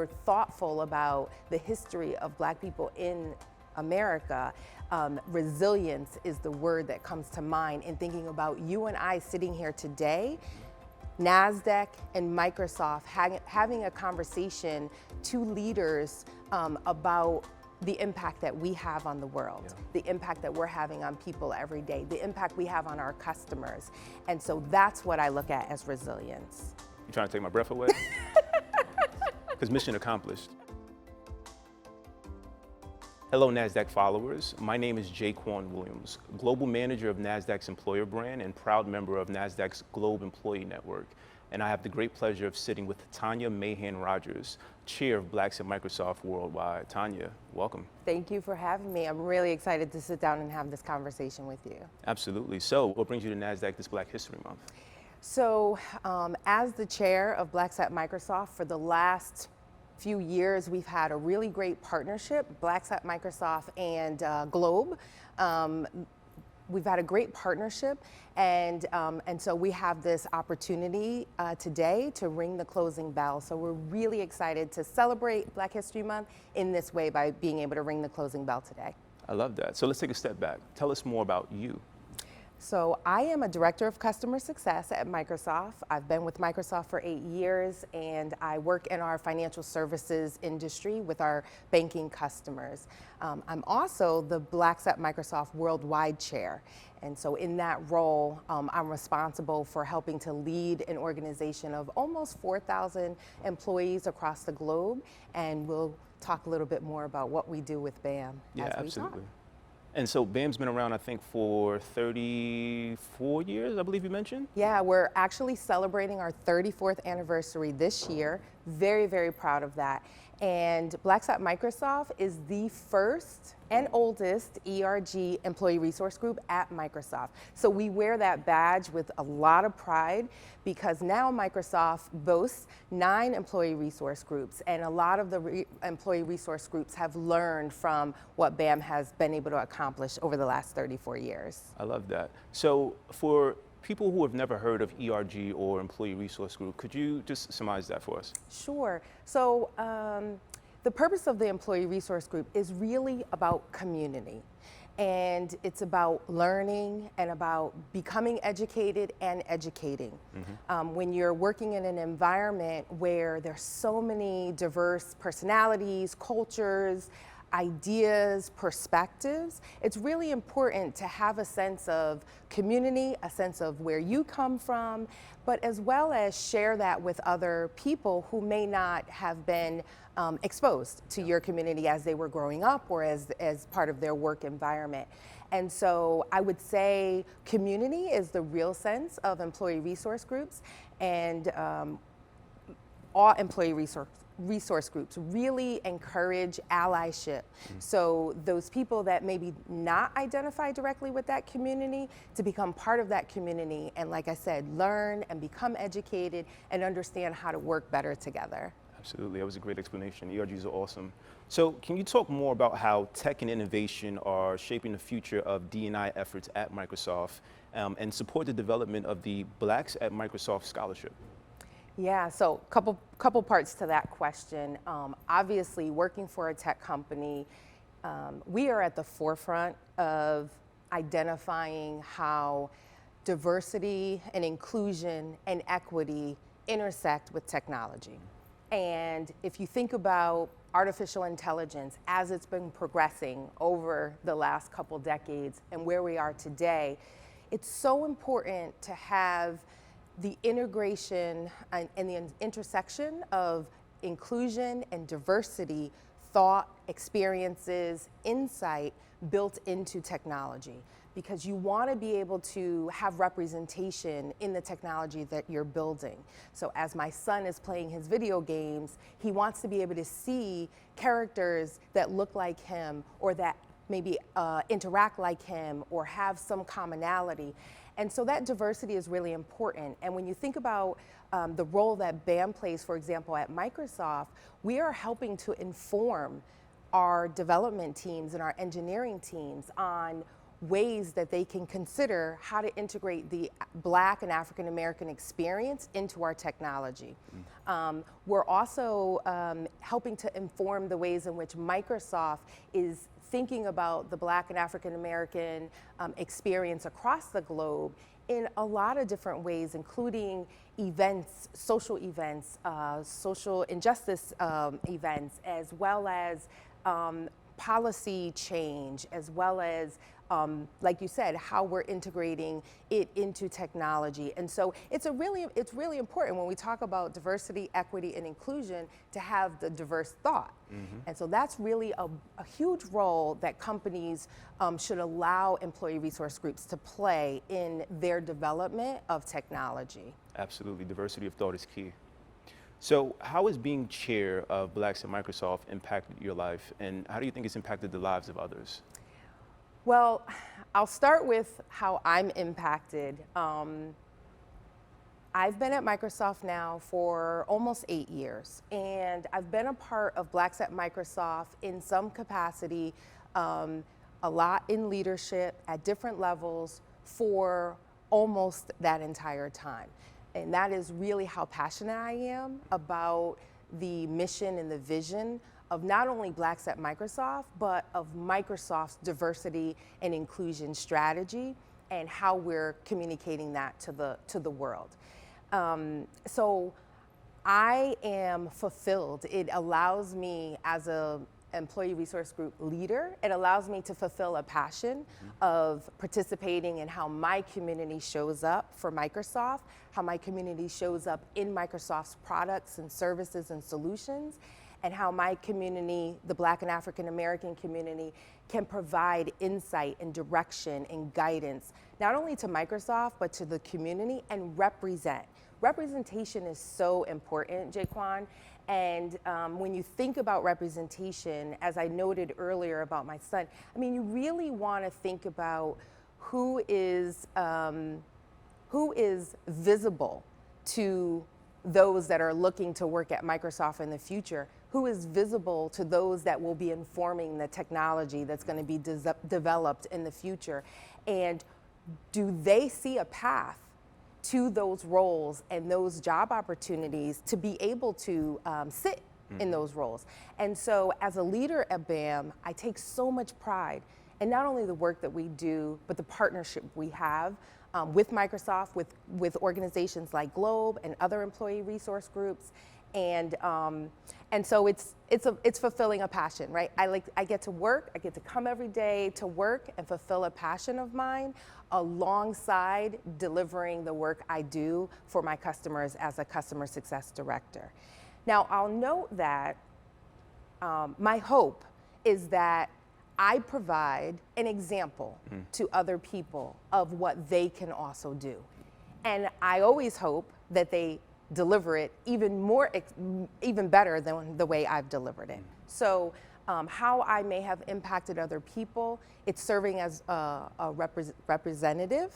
we're thoughtful about the history of Black people in America, resilience is the word that comes to mind in thinking about you and I sitting here today, Nasdaq and Microsoft having a conversation, two leaders about the impact that we have on the world, the impact that we're having on people every day, the impact we have on our customers. And so that's what I look at as resilience. You trying to take my breath away? Because mission accomplished. Hello, Nasdaq followers. My name is Jaquan Williams, Global Manager of Nasdaq's Employer Brand and proud member of Nasdaq's Globe Employee Network. And I have the great pleasure of sitting with Tanya Mahan-Rogers, Chair of Blacks at Microsoft Worldwide. Tanya, welcome. Thank you for having me. I'm really excited to sit down and have this conversation with you. Absolutely. So, what brings you to Nasdaq this Black History Month? So, as the chair of Blacks at Microsoft, for the last few years, we've had a really great partnership, Blacks at Microsoft and Globe. We've had a great partnership, and so we have this opportunity today to ring the closing bell. So we're really excited to celebrate Black History Month in this way by being able to ring the closing bell today. I love that. So let's take a step back. Tell us more about you. So I am a director of customer success at Microsoft. I've been with Microsoft for 8 years, and I work in our financial services industry with our banking customers. I'm also the Blacks at Microsoft Worldwide Chair. And so in that role, I'm responsible for helping to lead an organization of almost 4,000 employees across the globe. And we'll talk a little bit more about what we do with BAM as we absolutely. talk. And so BAM's been around, I think, for 34 years, I believe you mentioned? Yeah, we're actually celebrating our 34th anniversary this year. Very, very proud of that. And Blacks at Microsoft is the first and oldest ERG employee resource group at Microsoft. So we wear that badge with a lot of pride because now Microsoft boasts 9 employee resource groups, and a lot of the employee resource groups have learned from what BAM has been able to accomplish over the last 34 years. I love that. So for people who have never heard of ERG or Employee Resource Group, could you just surmise that for us? Sure. So the purpose of the Employee Resource Group is really about community. And it's about learning and about becoming educated and educating. When you're working in an environment where there's so many diverse personalities, cultures, ideas, perspectives, it's really important to have a sense of community, a sense of where you come from, but as well as share that with other people who may not have been exposed to your community as they were growing up or as part of their work environment. And so I would say community is the real sense of employee resource groups, and all employee resource groups really encourage allyship. So those people that maybe not identify directly with that community to become part of that community and, like I said, learn and become educated and understand how to work better together. Absolutely, that was a great explanation. ERGs are awesome. So can you talk more about how tech and innovation are shaping the future of D&I efforts at Microsoft and support the development of the Blacks at Microsoft Scholarship? Yeah, so couple parts to that question. Obviously, working for a tech company, we are at the forefront of identifying how diversity and inclusion and equity intersect with technology. And if you think about artificial intelligence as it's been progressing over the last couple decades and where we are today, it's so important to have the integration and the intersection of inclusion and diversity, thought, experiences, insight built into technology. Because you want to be able to have representation in the technology that you're building. So as my son is playing his video games, he wants to be able to see characters that look like him or that maybe interact like him or have some commonality. And so that diversity is really important. And when you think about the role that BAM plays, for example, at Microsoft, we are helping to inform our development teams and our engineering teams on ways that they can consider how to integrate the Black and African American experience into our technology. We're also helping to inform the ways in which Microsoft is thinking about the Black and African American experience across the globe in a lot of different ways, including events, social injustice events, as well as policy change, as well as, like you said, how we're integrating it into technology. And so it's really important when we talk about diversity, equity, and inclusion to have the diverse thought. And so that's really a huge role that companies should allow employee resource groups to play in their development of technology. Absolutely, diversity of thought is key. So how has being chair of Blacks at Microsoft impacted your life, and how do you think it's impacted the lives of others? Well, I'll start with how I'm impacted. I've been at Microsoft now for almost 8 years, and I've been a part of Blacks at Microsoft in some capacity, a lot in leadership at different levels for almost that entire time. And that is really how passionate I am about the mission and the vision of not only Blacks at Microsoft, but of Microsoft's diversity and inclusion strategy and how we're communicating that to the world. So I am fulfilled. It allows me, as a employee resource group leader, it allows me to fulfill a passion of participating in how my community shows up for Microsoft, how my community shows up in Microsoft's products and services and solutions, and how my community, the Black and African American community, can provide insight and direction and guidance, not only to Microsoft, but to the community, and represent. Representation is so important, Jaquan. And when you think about representation, as I noted earlier about my son, I mean, you really want to think about who is visible to those that are looking to work at Microsoft in the future, who is visible to those that will be informing the technology that's going to be developed in the future. And do they see a path to those roles and those job opportunities to be able to sit in those roles? And so as a leader at BAM, I take so much pride in not only the work that we do, but the partnership we have with Microsoft, with organizations like Globe and other employee resource groups. And so it's fulfilling a passion, right? I get to work, I get to come every day to work and fulfill a passion of mine alongside delivering the work I do for my customers as a customer success director. Now, I'll note that my hope is that I provide an example to other people of what they can also do. And I always hope that they deliver it even better than the way I've delivered it. So how I may have impacted other people, it's serving as a representative.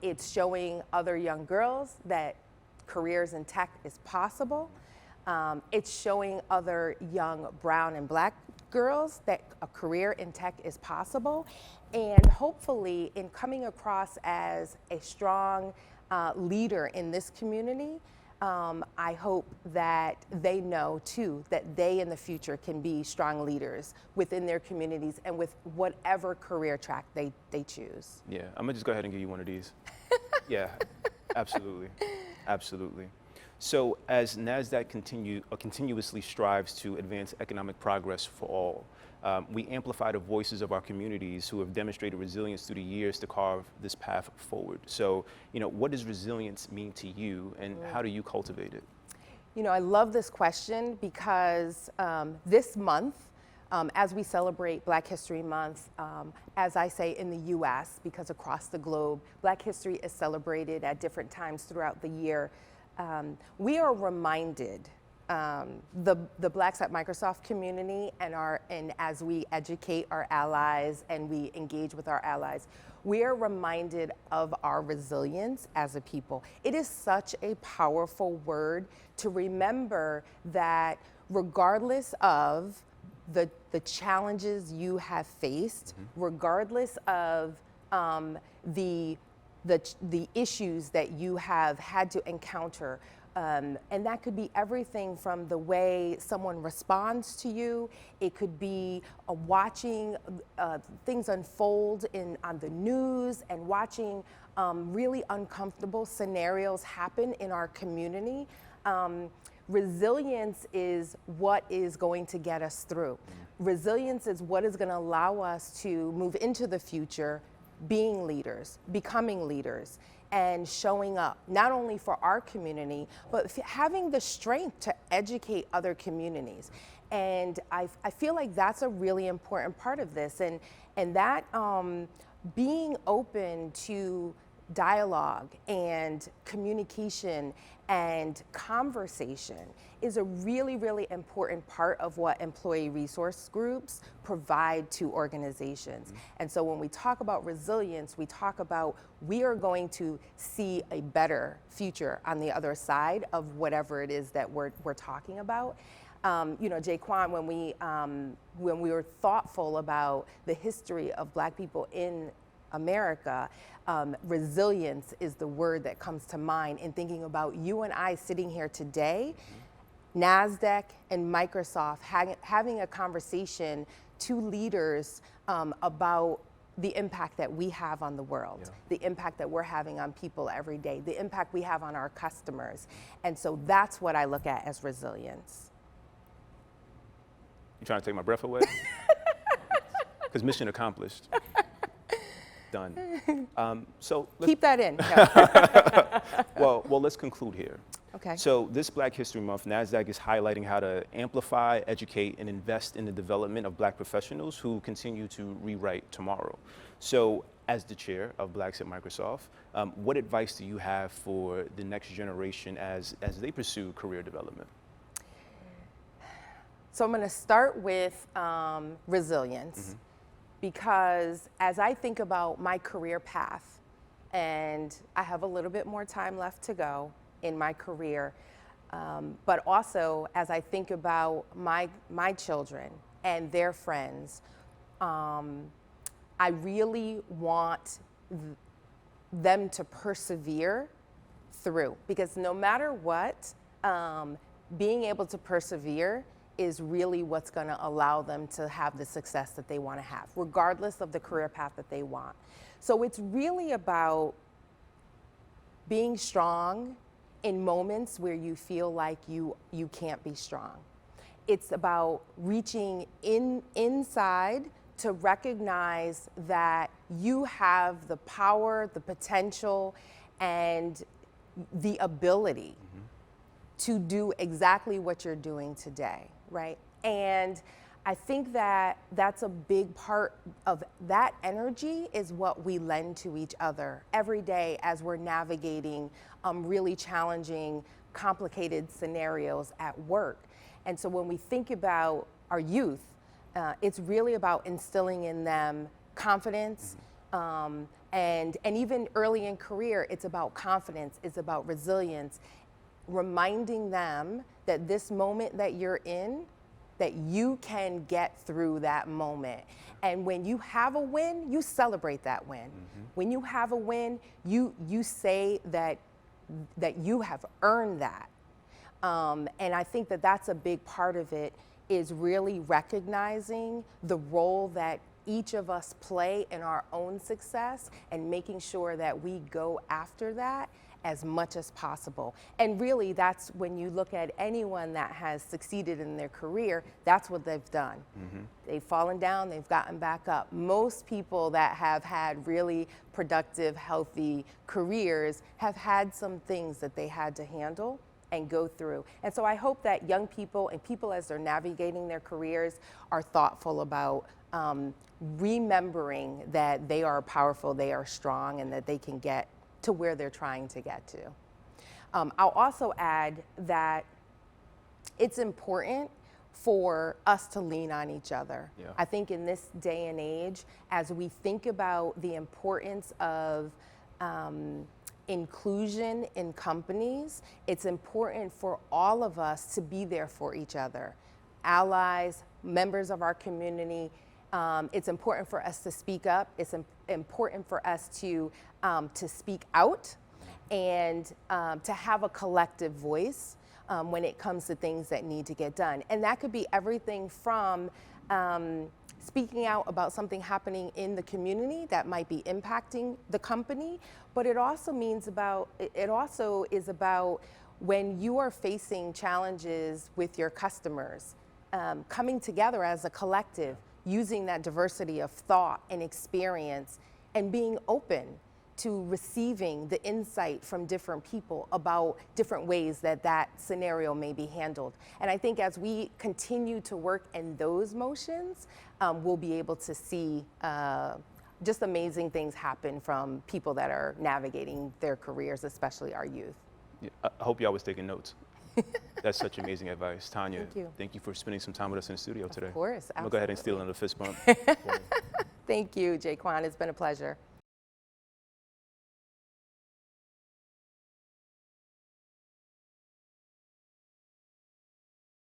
It's showing other young girls that careers in tech is possible. It's showing other young brown and Black girls that a career in tech is possible. And hopefully, in coming across as a strong leader in this community, I hope that they know too that they in the future can be strong leaders within their communities and with whatever career track they choose. Yeah, I'm gonna just go ahead and give you one of these. Yeah, absolutely, absolutely. So as Nasdaq continuously strives to advance economic progress for all, we amplify the voices of our communities who have demonstrated resilience through the years to carve this path forward. So, what does resilience mean to you, and how do you cultivate it? I love this question because this month, as we celebrate Black History Month, as I say in the US, because across the globe, Black history is celebrated at different times throughout the year. We are reminded, the Blacks at Microsoft community and as we educate our allies and we engage with our allies, we are reminded of our resilience as a people. It is such a powerful word to remember that regardless of the challenges you have faced, regardless of the issues that you have had to encounter. And that could be everything from the way someone responds to you. It could be watching things unfold on the news and watching really uncomfortable scenarios happen in our community. Resilience is what is going to get us through. Resilience is what is going to allow us to move into the future being leaders, becoming leaders, and showing up, not only for our community, but having the strength to educate other communities. And I feel like that's a really important part of this. And that being open to dialogue and communication and conversation is a really, really important part of what employee resource groups provide to organizations. And so when we talk about resilience, we talk about we are going to see a better future on the other side of whatever it is that we're talking about. You know, Jaquan, when we were thoughtful about the history of Black people in America, resilience is the word that comes to mind in thinking about you and I sitting here today, Nasdaq and Microsoft having a conversation, two leaders about the impact that we have on the world, the impact that we're having on people every day, the impact we have on our customers. And so that's what I look at as resilience. You trying to take my breath away? Because mission accomplished. Done. So keep that in. well, let's conclude here. Okay. So this Black History Month, Nasdaq is highlighting how to amplify, educate, and invest in the development of Black professionals who continue to rewrite tomorrow. So as the chair of Blacks at Microsoft, what advice do you have for the next generation as they pursue career development? So I'm going to start with resilience. Because as I think about my career path, and I have a little bit more time left to go in my career, but also as I think about my children and their friends, I really want them to persevere through. Because no matter what, being able to persevere is really what's going to allow them to have the success that they want to have, regardless of the career path that they want. So it's really about being strong in moments where you feel like you can't be strong. It's about reaching inside to recognize that you have the power, the potential, and the ability to do exactly what you're doing today. Right? And I think that that's a big part of that energy is what we lend to each other every day as we're navigating really challenging, complicated scenarios at work. And so when we think about our youth, it's really about instilling in them confidence, and even early in career, it's about confidence, it's about resilience, reminding them that this moment that you're in, that you can get through that moment. And when you have a win, you celebrate that win. When you have a win, you say that you have earned that. And I think that that's a big part of it, is really recognizing the role that each of us play in our own success and making sure that we go after that as much as possible. And really, that's when you look at anyone that has succeeded in their career, that's what they've done. They've fallen down, they've gotten back up. Most people that have had really productive, healthy careers have had some things that they had to handle and go through. And so I hope that young people and people as they're navigating their careers are thoughtful about remembering that they are powerful, they are strong, and that they can get to where they're trying to get to. I'll also add that it's important for us to lean on each other. I think in this day and age, as we think about the importance of inclusion in companies, it's important for all of us to be there for each other. allies, members of our community. It's important for us to speak up. It's important for us to speak out and to have a collective voice when it comes to things that need to get done. And that could be everything from speaking out about something happening in the community that might be impacting the company, but it also is about when you are facing challenges with your customers, coming together as a collective, using that diversity of thought and experience, and being open to receiving the insight from different people about different ways that scenario may be handled. And I think as we continue to work in those motions, we'll be able to see just amazing things happen from people that are navigating their careers, especially our youth. Yeah, I hope y'all was taking notes. That's such amazing advice. Tanya, thank you for spending some time with us in the studio today. Of course, I'm gonna go ahead and steal another fist bump. Thank you, Jaquan. It's been a pleasure.